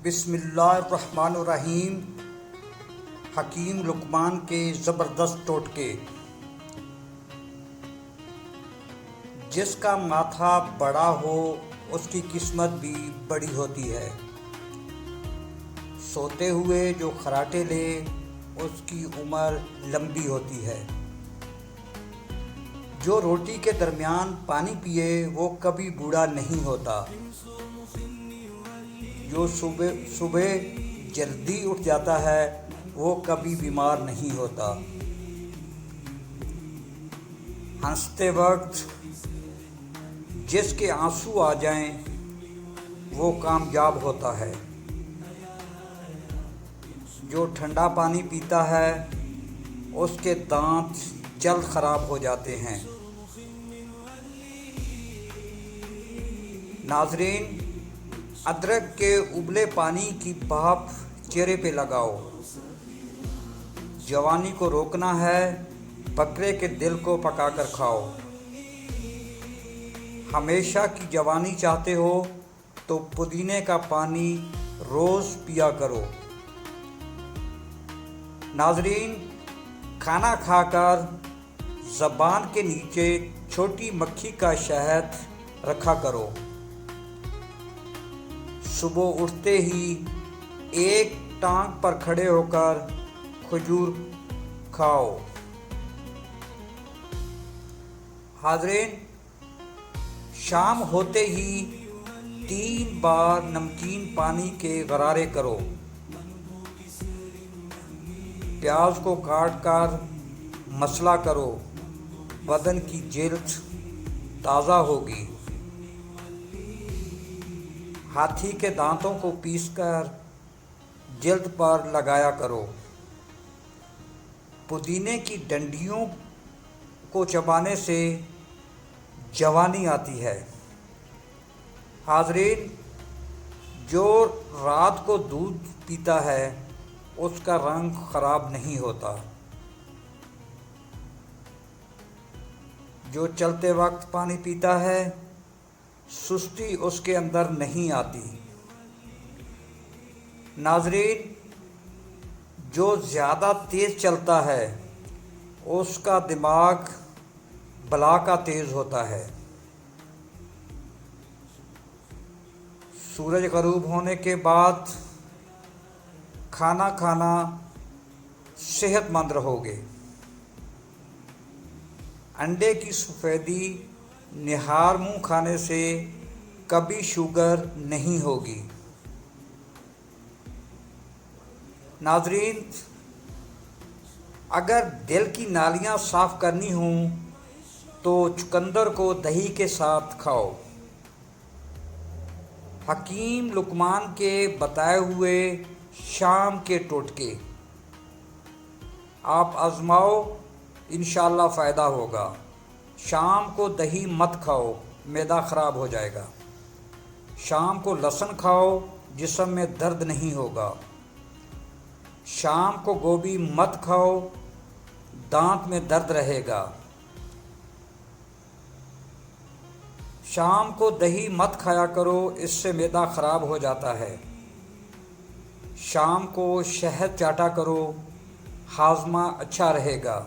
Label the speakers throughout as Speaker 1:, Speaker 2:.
Speaker 1: بسم اللہ الرحمن الرحیم۔ حکیم لقمان کے زبردست ٹوٹکے۔ جس کا ماتھا بڑا ہو اس کی قسمت بھی بڑی ہوتی ہے۔ سوتے ہوئے جو خراٹے لے اس کی عمر لمبی ہوتی ہے۔ جو روٹی کے درمیان پانی پیے وہ کبھی بوڑھا نہیں ہوتا۔ جو صبح جلدی اٹھ جاتا ہے وہ کبھی بیمار نہیں ہوتا۔ ہنستے وقت جس کے آنسو آ جائیں وہ کامیاب ہوتا ہے۔ جو ٹھنڈا پانی پیتا ہے اس کے دانت جلد خراب ہو جاتے ہیں۔ ناظرین، ادرک کے ابلے پانی کی بھاپ چہرے پہ لگاؤ۔ جوانی کو روکنا ہے، بکرے کے دل کو پکا کر کھاؤ۔ ہمیشہ کی جوانی چاہتے ہو تو پودینے کا پانی روز پیا کرو۔ ناظرین، کھانا کھا کر زبان کے نیچے چھوٹی مکھی کا شہد رکھا کرو۔ صبح اٹھتے ہی ایک ٹانگ پر کھڑے ہو کر کھجور کھاؤ۔ حاضرین، شام ہوتے ہی 3 بار نمکین پانی کے غرارے کرو۔ پیاز کو کاٹ کر مسلا کرو، بدن کی جلد تازہ ہوگی۔ ہاتھی کے دانتوں کو پیس کر جلد پر لگایا کرو۔ پودینے کی ڈنڈیوں کو چبانے سے جوانی آتی ہے۔ حاضرین، جو رات کو دودھ پیتا ہے اس کا رنگ خراب نہیں ہوتا۔ جو چلتے وقت پانی پیتا ہے سستی اس کے اندر نہیں آتی۔ ناظرین، جو زیادہ تیز چلتا ہے اس کا دماغ بلا کا تیز ہوتا ہے۔ سورج غروب ہونے کے بعد کھانا کھانا صحت مند رہو گے۔ انڈے کی سفیدی نہار منہ کھانے سے کبھی شوگر نہیں ہوگی۔ ناظرین، اگر دل کی نالیاں صاف کرنی ہوں تو چقندر کو دہی کے ساتھ کھاؤ۔ حکیم لقمان کے بتائے ہوئے شام کے ٹوٹکے آپ آزماؤ، انشاءاللہ فائدہ ہوگا۔ شام کو دہی مت کھاؤ، معدہ خراب ہو جائے گا۔ شام کو لہسن کھاؤ، جسم میں درد نہیں ہوگا۔ شام کو گوبھی مت کھاؤ، دانت میں درد رہے گا۔ شام کو دہی مت کھایا کرو، اس سے معدہ خراب ہو جاتا ہے۔ شام کو شہد چاٹا کرو، ہاضمہ اچھا رہے گا۔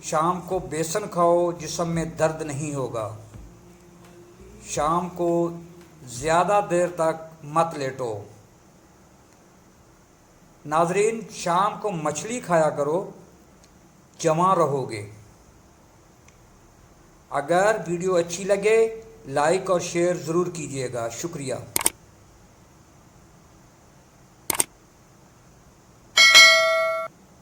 Speaker 1: شام کو بیسن کھاؤ، جسم میں درد نہیں ہوگا۔ شام کو زیادہ دیر تک مت لیٹو۔ ناظرین، شام کو مچھلی کھایا کرو، جوان رہو گے۔ اگر ویڈیو اچھی لگے لائک اور شیئر ضرور کیجیے گا۔ شکریہ۔